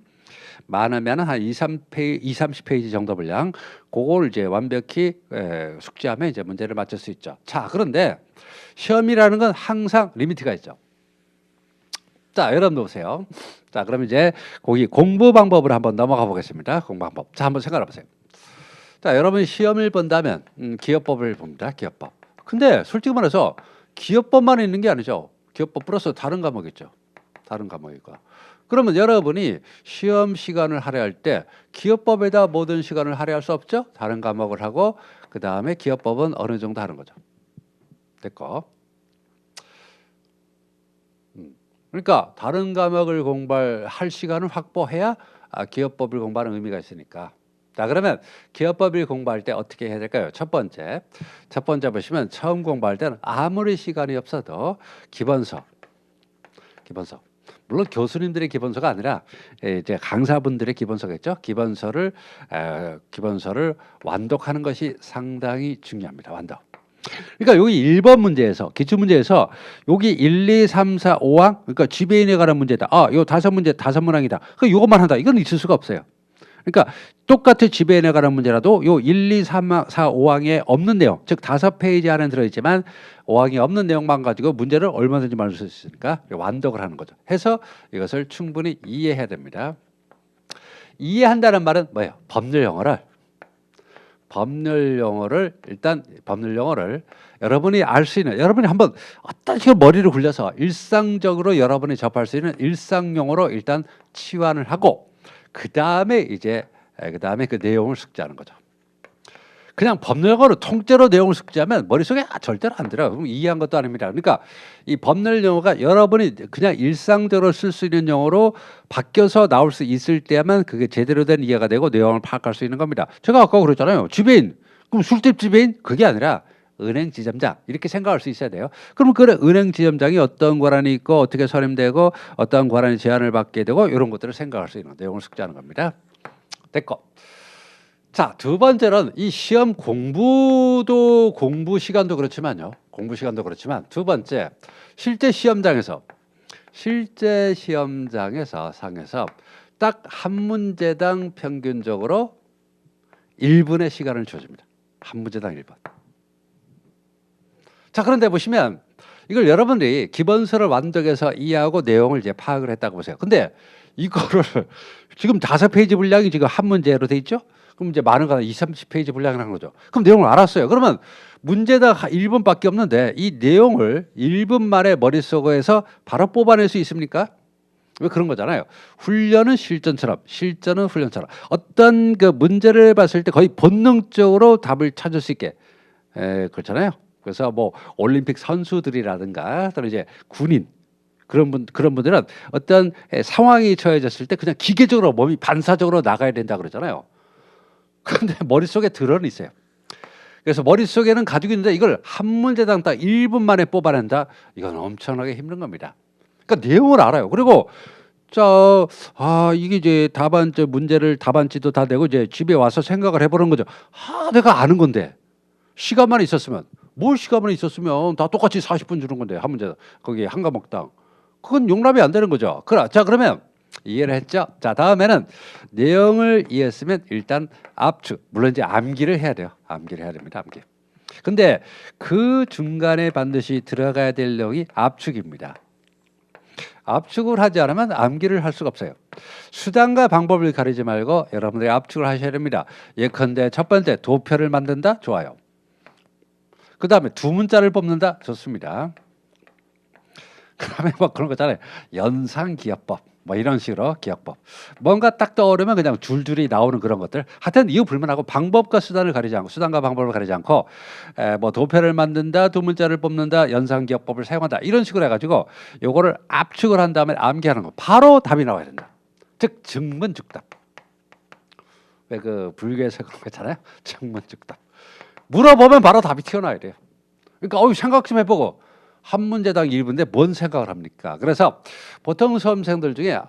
Speaker 1: 많으면 한 30페이지 정도 분량, 그걸 이제 완벽히 숙지하면 이제 문제를 맞출 수 있죠. 자, 그런데 시험이라는 건 항상 리미트가 있죠. 자, 여러분 보세요. 자, 그럼 이제 거기 공부 방법을 한번 넘어가 보겠습니다. 공부 방법. 자, 한번 생각해 보세요. 자, 여러분이 시험을 본다면 기업법을 봅니다. 기업법. 근데 솔직히 말해서 기업법만 있는 게 아니죠. 기업법 플러스 다른 과목 있죠. 다른 과목이고. 그러면 여러분이 시험 시간을 할애할 때 기업법에다 모든 시간을 할애할 수 없죠. 다른 과목을 하고 그 다음에 기업법은 어느 정도 하는 거죠. 됐고. 그러니까 다른 과목을 공부할 시간을 확보해야 기업법을 공부하는 의미가 있으니까. 자, 그러면 기업법을 공부할 때 어떻게 해야 될까요? 첫 번째 보시면 처음 공부할 때는 아무리 시간이 없어도 기본서. 물론 교수님들의 기본서가 아니라 이제 강사분들의 기본서겠죠. 기본서를 완독하는 것이 상당히 중요합니다. 완독. 그러니까 여기 1번 문제에서 기출문제에서 여기 1, 2, 3, 4, 5항 그러니까 지배인에 관한 문제다. 요 5문제 5문항이다. 그 요것만 한다. 이건 있을 수가 없어요. 그러니까 똑같이 지배인에 관한 문제라도 요 1, 2, 3, 4, 5항에 없는 내용, 즉 5페이지 안에 들어있지만 5항이 없는 내용만 가지고 문제를 얼마든지 만들 수 있으니까 완독을 하는 거죠. 해서 이것을 충분히 이해해야 됩니다. 이해한다는 말은 뭐예요? 법률 용어를 여러분이 알 수 있는, 여러분이 한번 어떤 식으로 머리를 굴려서 일상적으로 여러분이 접할 수 있는 일상 용어로 일단 치환을 하고 그 다음에 그 내용을 숙지하는 거죠. 그냥 법률 용어로 통째로 내용을 숙지하면 머릿속에 절대로 안 들어요. 그럼 이해한 것도 아닙니다. 그러니까 이 법률 용어가 여러분이 그냥 일상적으로 쓸 수 있는 용어로 바뀌어서 나올 수 있을 때만 그게 제대로 된 이해가 되고 내용을 파악할 수 있는 겁니다. 제가 아까 그랬잖아요. 지배인. 그럼 술집 지배인? 그게 아니라 은행 지점장 이렇게 생각할 수 있어야 돼요. 그럼 그래 은행 지점장이 어떤 권한이 있고 어떻게 선임되고 어떤 권한이 제한을 받게 되고 이런 것들을 생각할 수 있는 내용을 숙지하는 겁니다. 됐고. 자, 두 번째는 이 시험 공부 시간도 그렇지만 두 번째 실제 시험장에서 상에서 딱 한 문제당 평균적으로 1분의 시간을 줘줍니다. 한 문제당 1분. 자, 그런데 보시면 이걸 여러분들이 기본서를 완독해서 이해하고 내용을 이제 파악을 했다고 보세요. 근데 이거를 지금 5페이지 분량이 지금 한 문제로 돼 있죠? 그럼 이제 많은 거 20, 30페이지 분량을 한 거죠. 그럼 내용을 알았어요. 그러면 문제당 1분밖에 없는데 이 내용을 1분 만에 머릿속에서 바로 뽑아낼 수 있습니까? 왜 그런 거잖아요. 훈련은 실전처럼, 실전은 훈련처럼. 어떤 그 문제를 봤을 때 거의 본능적으로 답을 찾을 수 있게 그렇잖아요. 그래서 뭐 올림픽 선수들이라든가 또는 이제 군인 그런 분들은 어떤 상황이 처해졌을 때 그냥 기계적으로 몸이 반사적으로 나가야 된다 그러잖아요. 그런데 머릿속에 들어는 있어요. 그래서 머릿속에는 가지고 있는데 이걸 한 문제당 딱 1분 만에 뽑아낸다. 이건 엄청나게 힘든 겁니다. 그러니까 내용을 알아요. 그리고 이게 이제 답안지도 다 되고 이제 집에 와서 생각을 해보는 거죠. 내가 아는 건데 시간만 있었으면 다 똑같이 40분 주는 건데 한 문제 거기 한 과목당 그건 용납이 안 되는 거죠. 자, 그러면 이해를 했죠. 자, 다음에는 내용을 이해했으면 일단 압축, 물론 이제 암기를 해야 돼요. 암기를 해야 됩니다. 암기. 근데 그 중간에 반드시 들어가야 될 내용이 압축입니다. 압축을 하지 않으면 암기를 할 수가 없어요. 수단과 방법을 가리지 말고 여러분들이 압축을 하셔야 됩니다. 예컨대 첫 번째 도표를 만든다? 좋아요. 그 다음에 두 문자를 뽑는다? 좋습니다. 그 다음에 뭐 그런 거잖아요. 연상기억법 뭐 이런 식으로 기억법 뭔가 딱 떠오르면 그냥 줄줄이 나오는 그런 것들 하여튼 이거 불문하고 방법과 수단을 가리지 않고 수단과 방법을 가리지 않고 뭐 도표를 만든다 두 문자를 뽑는다 연상기억법을 사용한다 이런 식으로 해가지고 요거를 압축을 한 다음에 암기하는 거 바로 답이 나와야 된다. 즉 증문즉답. 왜 그 불교에서 그런 거 있잖아요. 증문즉답. 물어보면 바로 답이 튀어나와야 돼요. 그러니까 생각 좀 해보고 한 문제당 1분인데 뭔 생각을 합니까? 그래서 보통 수험생들 중에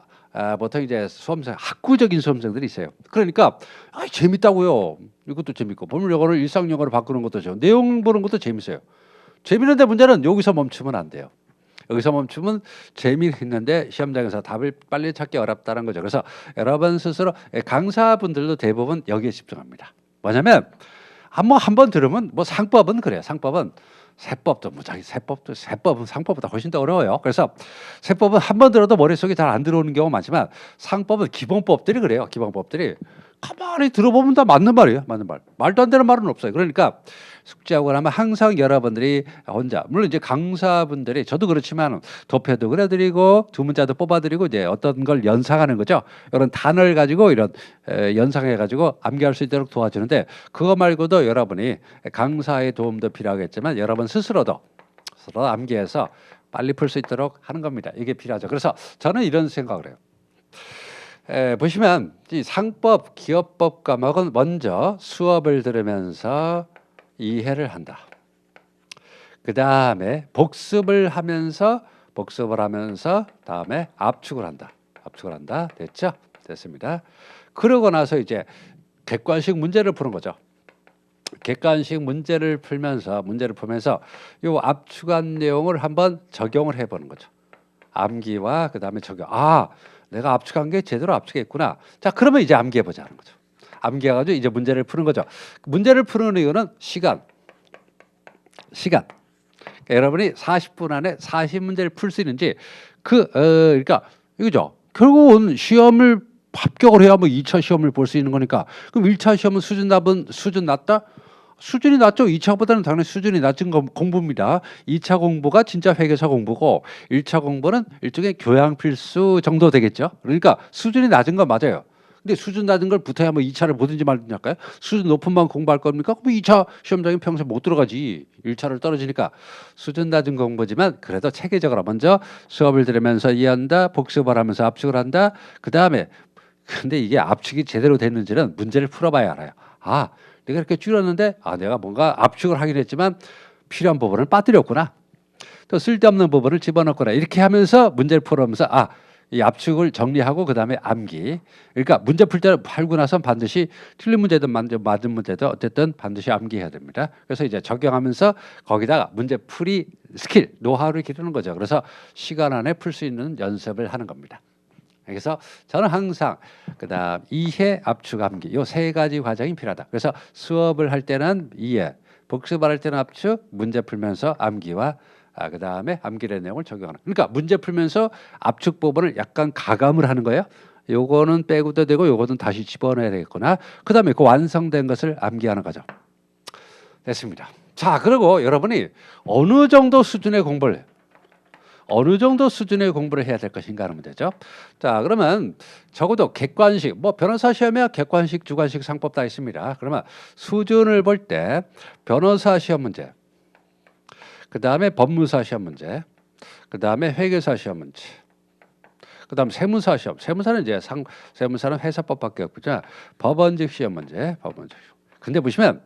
Speaker 1: 보통 이제 학구적인 수험생들이 있어요. 그러니까 재밌다고요. 이것도 재밌고 법률 용어를 일상 용어로 바꾸는 것도 좋고 내용 보는 것도 재밌어요. 재밌는데 문제는 여기서 멈추면 안 돼요. 여기서 멈추면 재미있는데 시험장에서 답을 빨리 찾기 어렵다는 거죠. 그래서 여러분 스스로 강사분들도 대부분 여기에 집중합니다. 뭐냐면 한번 들으면 뭐 상법은 그래요. 상법은 세법도 무작위 세법은 상법보다 훨씬 더 어려워요. 그래서 세법은 한 번 들어도 머릿속에 잘 안 들어오는 경우가 많지만 상법은 기본법들이 그래요. 기본법들이 가만히 들어보면 다 맞는 말이에요. 맞는 말. 말도 안 되는 말은 없어요. 그러니까 숙제하고 나면 항상 여러분들이 혼자, 물론 이제 강사분들이 저도 그렇지만 도표도 그려드리고 두 문자도 뽑아드리고 이제 어떤 걸 연상하는 거죠. 이런 단어를 가지고 이런 연상해 가지고 암기할 수 있도록 도와주는데, 그거 말고도 여러분이 강사의 도움도 필요하겠지만 여러분 스스로 암기해서 빨리 풀 수 있도록 하는 겁니다. 이게 필요하죠. 그래서 저는 이런 생각을 해요. 보시면 이 상법, 기업법 과목은 먼저 수업을 들으면서 이해를 한다. 그 다음에 복습을 하면서 다음에 압축을 한다. 됐죠? 됐습니다. 그러고 나서 이제 객관식 문제를 푸는 거죠. 객관식 문제를 풀면서 요 압축한 내용을 한번 적용을 해보는 거죠. 암기와 그 다음에 적용. 내가 압축한 게 제대로 압축했구나. 자, 그러면 이제 암기해보자는 거죠. 암기해가지고 이제 문제를 푸는 거죠. 문제를 푸는 이유는 시간. 여러분이 40분 안에 40문제를 풀 수 있는지, 그러니까 이거죠. 결국은 시험을 합격을 해야 뭐 2차 시험을 볼 수 있는 거니까. 그럼 1차 시험은 수준 낮다? 수준이 낮죠. 2차보다는 당연히 수준이 낮은 공부입니다. 2차 공부가 진짜 회계사 공부고 1차 공부는 일종의 교양 필수 정도 되겠죠. 그러니까 수준이 낮은 건 맞아요. 근데 수준 낮은 걸 붙어야 뭐 2차를 보든지 말든지 할까요? 수준 높은 만 공부할 겁니까? 그럼 2차 시험장에 평생 못 들어가지. 1차를 떨어지니까. 수준 낮은 공부지만 그래도 체계적으로 먼저 수업을 들으면서 이해한다. 복습을 하면서 압축을 한다. 그 다음에 근데 이게 압축이 제대로 됐는지는 문제를 풀어봐야 알아요. 내가 이렇게 줄였는데 내가 뭔가 압축을 하긴 했지만 필요한 부분을 빠뜨렸구나. 또 쓸데없는 부분을 집어넣거나 이렇게 하면서 문제를 풀어가면서 이 압축을 정리하고 그 다음에 암기. 그러니까 문제 풀 때 풀고 나서 반드시 틀린 문제든 맞은 문제든 어쨌든 반드시 암기해야 됩니다. 그래서 이제 적용하면서 거기다가 문제 풀이 스킬, 노하우를 기르는 거죠. 그래서 시간 안에 풀 수 있는 연습을 하는 겁니다. 그래서 저는 항상 그다음 이해, 압축, 암기 요 세 가지 과정이 필요하다. 그래서 수업을 할 때는 이해, 복습을 할 때는 압축, 문제 풀면서 암기와 그다음에 암기의 내용을 적용하는. 그러니까 문제 풀면서 압축 부분을 약간 가감을 하는 거예요. 요거는 빼고도 되고 요거는 다시 집어넣어야 되겠구나. 그다음에 그 완성된 것을 암기하는 거죠. 됐습니다. 자, 그리고 여러분이 어느 정도 수준의 공부를 해야 될 것인가 하는 문제죠. 자, 그러면 적어도 객관식, 뭐 변호사 시험이야 객관식, 주관식, 상법 다 있습니다. 그러면 수준을 볼 때 변호사 시험 문제, 그 다음에 법무사 시험 문제, 그 다음에 회계사 시험 문제, 그 다음 세무사 시험. 세무사는 회사법밖에 없죠. 법원직 시험 문제, 근데 보시면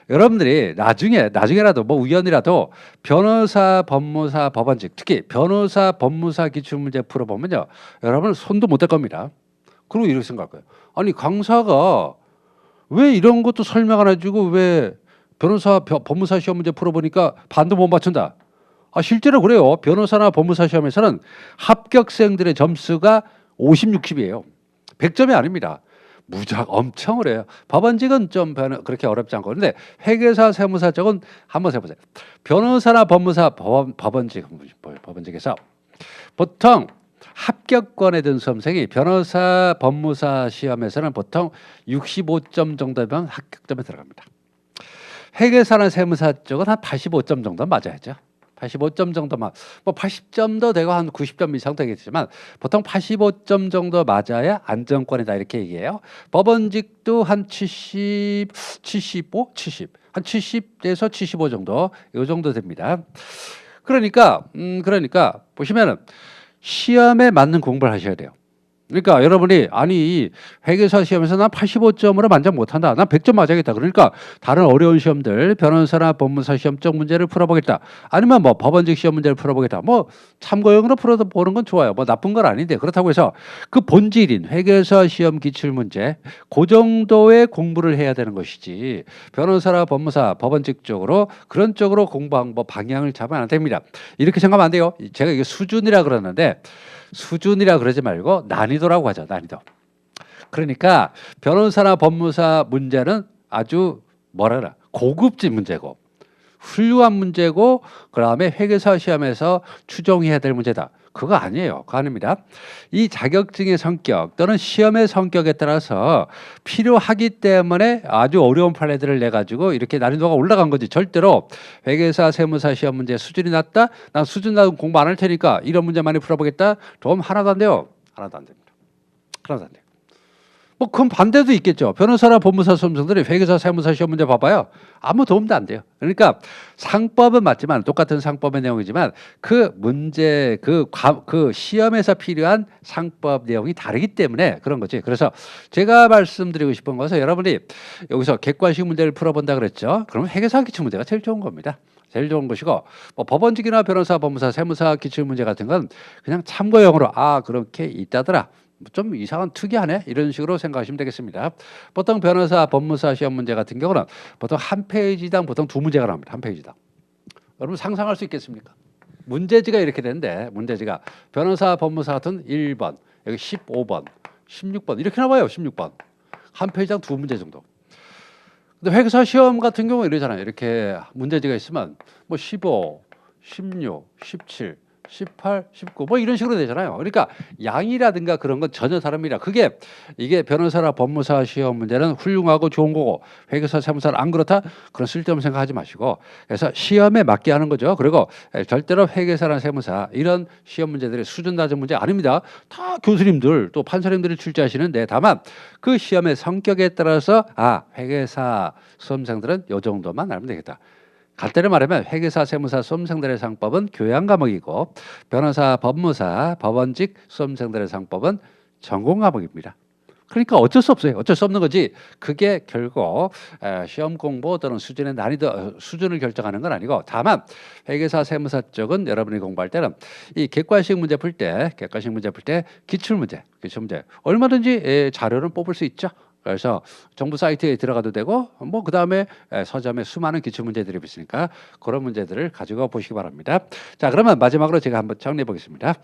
Speaker 1: 여러분들이 나중에라도 뭐 우연이라도 변호사, 법무사, 법원직, 특히 변호사, 법무사 기출문제 풀어보면요, 여러분 손도 못 댈 겁니다. 그리고 이렇게 생각할 거예요. 아니, 강사가 왜 이런 것도 설명 안 해주고 왜 변호사, 법무사 시험 문제 풀어보니까 반도 못 맞춘다. 실제로 그래요. 변호사나 법무사 시험에서는 합격생들의 점수가 50, 60이에요. 100점이 아닙니다. 무작 엄청 어려요. 법원직은 좀 그렇게 어렵지 않고, 그런데 회계사, 세무사 쪽은 한번 해보세요. 변호사나 법무사, 법원직에서 보통 합격권에 든 수험생이 변호사, 법무사 시험에서는 보통 65점 정도면 합격점에 들어갑니다. 회계사나 세무사 쪽은 한 85점 정도 맞아야죠. 85점 정도만, 뭐 80점도 되고 한 90점 이상 되겠지만 보통 85점 정도 맞아야 안정권이다 이렇게 얘기해요. 법원직도 한 70, 한 70에서 75 정도, 이 정도 됩니다. 그러니까 보시면은 시험에 맞는 공부를 하셔야 돼요. 그러니까 여러분이 회계사 시험에서 난 85점으로 만족 못한다. 난 100점 맞아야겠다. 그러니까 다른 어려운 시험들, 변호사나 법무사 시험 쪽 문제를 풀어보겠다. 아니면 뭐 법원직 시험 문제를 풀어보겠다. 뭐 참고용으로 풀어보는 건 좋아요. 뭐 나쁜 건 아닌데, 그렇다고 해서 그 본질인 회계사 시험 기출 문제 그 정도의 공부를 해야 되는 것이지, 변호사나 법무사, 법원직 쪽으로 그런 쪽으로 공부한 방향을 잡으면 안 됩니다. 이렇게 생각하면 안 돼요. 제가 이게 수준이라 그러는데, 수준이라 그러지 말고 난이도라고 하죠. 난이도. 그러니까 변호사나 법무사 문제는 아주 고급진 문제고, 훌륭한 문제고 그다음에 회계사 시험에서 추정해야 될 문제다. 그거 아니에요. 그거 아닙니다. 이 자격증의 성격 또는 시험의 성격에 따라서 필요하기 때문에 아주 어려운 판례들을 내 가지고 이렇게 난이도가 올라간 거지. 절대로 회계사 세무사 시험 문제 수준이 낮다. 난 수준 낮은 공부 안 할 테니까 이런 문제 많이 풀어보겠다. 도움 하나도 안 돼요. 하나도 안 됩니다. 하나도 안 돼요. 뭐 그건 반대도 있겠죠. 변호사나 법무사 수험생들이 회계사 세무사 시험 문제 봐봐요. 아무 도움도 안 돼요. 그러니까 상법은 맞지만 똑같은 상법의 내용이지만 그 문제 그 시험에서 필요한 상법 내용이 다르기 때문에 그런 거지. 그래서 제가 말씀드리고 싶은 것은 여러분이 여기서 객관식 문제를 풀어본다 그랬죠. 그러면 회계사 기출 문제가 제일 좋은 겁니다. 제일 좋은 것이고 뭐 법원직이나 변호사, 법무사, 세무사 기출 문제 같은 건 그냥 참고용으로 그렇게 있다더라. 좀 이상한 특이하네 이런 식으로 생각하시면 되겠습니다. 보통 변호사, 법무사 시험 문제 같은 경우는 보통 한 페이지당 보통 2문제가 나옵니다. 한 페이지당. 여러분 상상할 수 있겠습니까? 문제지가 이렇게 되는데 문제지가 변호사, 법무사 같은 1번, 여기 15번, 16번 이렇게 나와요. 16번. 한 페이지당 2문제 정도. 근데 회계사 시험 같은 경우 이러잖아요. 이렇게 문제지가 있으면 뭐 15, 16, 17 18, 19 뭐 이런 식으로 되잖아요. 그러니까 양이라든가 그런 건 전혀 다릅니다. 이게 변호사나 법무사 시험 문제는 훌륭하고 좋은 거고 회계사 세무사는 안 그렇다? 그런 쓸데없는 생각하지 마시고 그래서 시험에 맞게 하는 거죠. 그리고 절대로 회계사나 세무사 이런 시험 문제들이 수준 낮은 문제 아닙니다. 다 교수님들 또 판사님들이 출제하시는데 다만 그 시험의 성격에 따라서 회계사 수험생들은 요 정도만 알면 되겠다. 갈대로 말하면 회계사, 세무사 수험생들의 상법은 교양 과목이고 변호사, 법무사, 법원직 수험생들의 상법은 전공 과목입니다. 그러니까 어쩔 수 없어요. 어쩔 수 없는 거지. 그게 결국 시험 공부 또는 수준의 난이도 수준을 결정하는 건 아니고 다만 회계사, 세무사 쪽은 여러분이 공부할 때는 이 객관식 문제 풀 때 기출 문제 얼마든지 자료는 뽑을 수 있죠. 그래서 정부 사이트에 들어가도 되고 뭐 그다음에 서점에 수많은 기출 문제들이 있으니까 그런 문제들을 가지고 보시기 바랍니다. 자, 그러면 마지막으로 제가 한번 정리해 보겠습니다.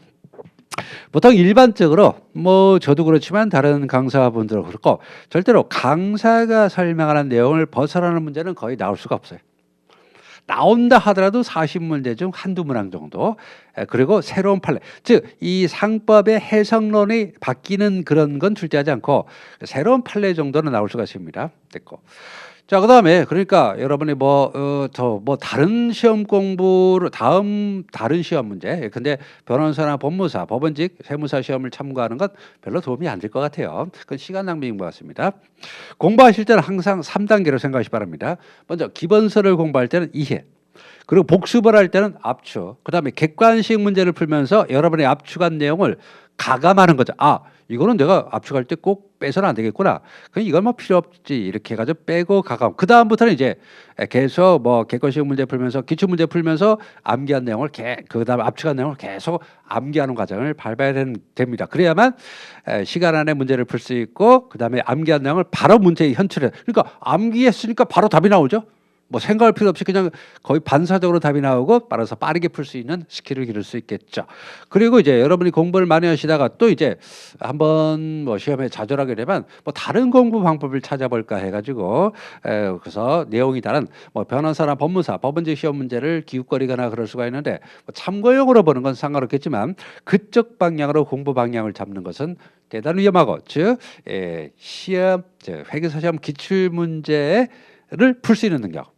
Speaker 1: 보통 일반적으로 뭐 저도 그렇지만 다른 강사분들도 그렇고 절대로 강사가 설명하는 내용을 벗어나는 문제는 거의 나올 수가 없어요. 나온다 하더라도 40문제 중 한두 문항 정도. 그리고 새로운 판례, 즉 이 상법의 해석론이 바뀌는 그런 건 출제하지 않고 새로운 판례 정도는 나올 수가 있습니다. 됐고. 자, 그다음에 그러니까 여러분이 다른 시험 공부를 다른 시험 문제. 근데 변호사나 법무사, 법원직, 세무사 시험을 참고하는 건 별로 도움이 안 될 것 같아요. 그건 시간 낭비인 것 같습니다. 공부하실 때는 항상 3단계로 생각하시 바랍니다. 먼저 기본서를 공부할 때는 이해. 그리고 복습을 할 때는 압축. 그다음에 객관식 문제를 풀면서 여러분의 압축한 내용을 가감하는 거죠. 이거는 내가 압축할 때 꼭 빼서는 안 되겠구나. 그럼 이건 뭐 필요 없지. 이렇게 해가지고 빼고 가감. 그 다음부터는 이제 계속 뭐 객관식 문제 풀면서 기출 문제 풀면서 암기한 내용을 그다음에 압축한 내용을 계속 암기하는 과정을 밟아야 됩니다. 그래야만 시간 안에 문제를 풀 수 있고 그다음에 암기한 내용을 바로 문제에 현출해. 그러니까 암기했으니까 바로 답이 나오죠. 뭐 생각할 필요 없이 그냥 거의 반사적으로 답이 나오고 따라서 빠르게 풀 수 있는 스킬을 기를 수 있겠죠. 그리고 이제 여러분이 공부를 많이 하시다가 또 이제 한번 뭐 시험에 좌절하게 되면 뭐 다른 공부 방법을 찾아볼까 해가지고 그래서 내용이 다른 뭐 변호사나 법무사, 법원직 시험 문제를 기웃거리거나 그럴 수가 있는데 뭐 참고용으로 보는 건 상관없겠지만 그쪽 방향으로 공부 방향을 잡는 것은 대단히 위험하고 즉 회계사 시험 기출 문제를 풀 수 있는 능력.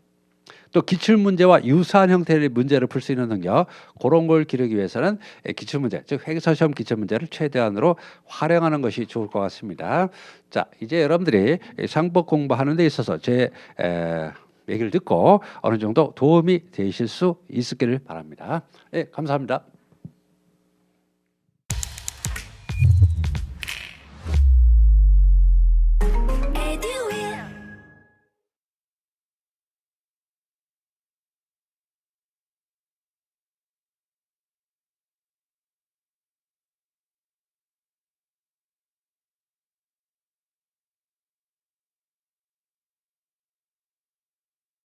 Speaker 1: 또 기출문제와 유사한 형태의 문제를 풀 수 있는 능력 그런 걸 기르기 위해서는 기출문제 즉 회계사 시험 기출문제를 최대한으로 활용하는 것이 좋을 것 같습니다. 자, 이제 여러분들이 상법 공부하는 데 있어서 제 얘기를 듣고 어느 정도 도움이 되실 수 있기를 바랍니다. 감사합니다.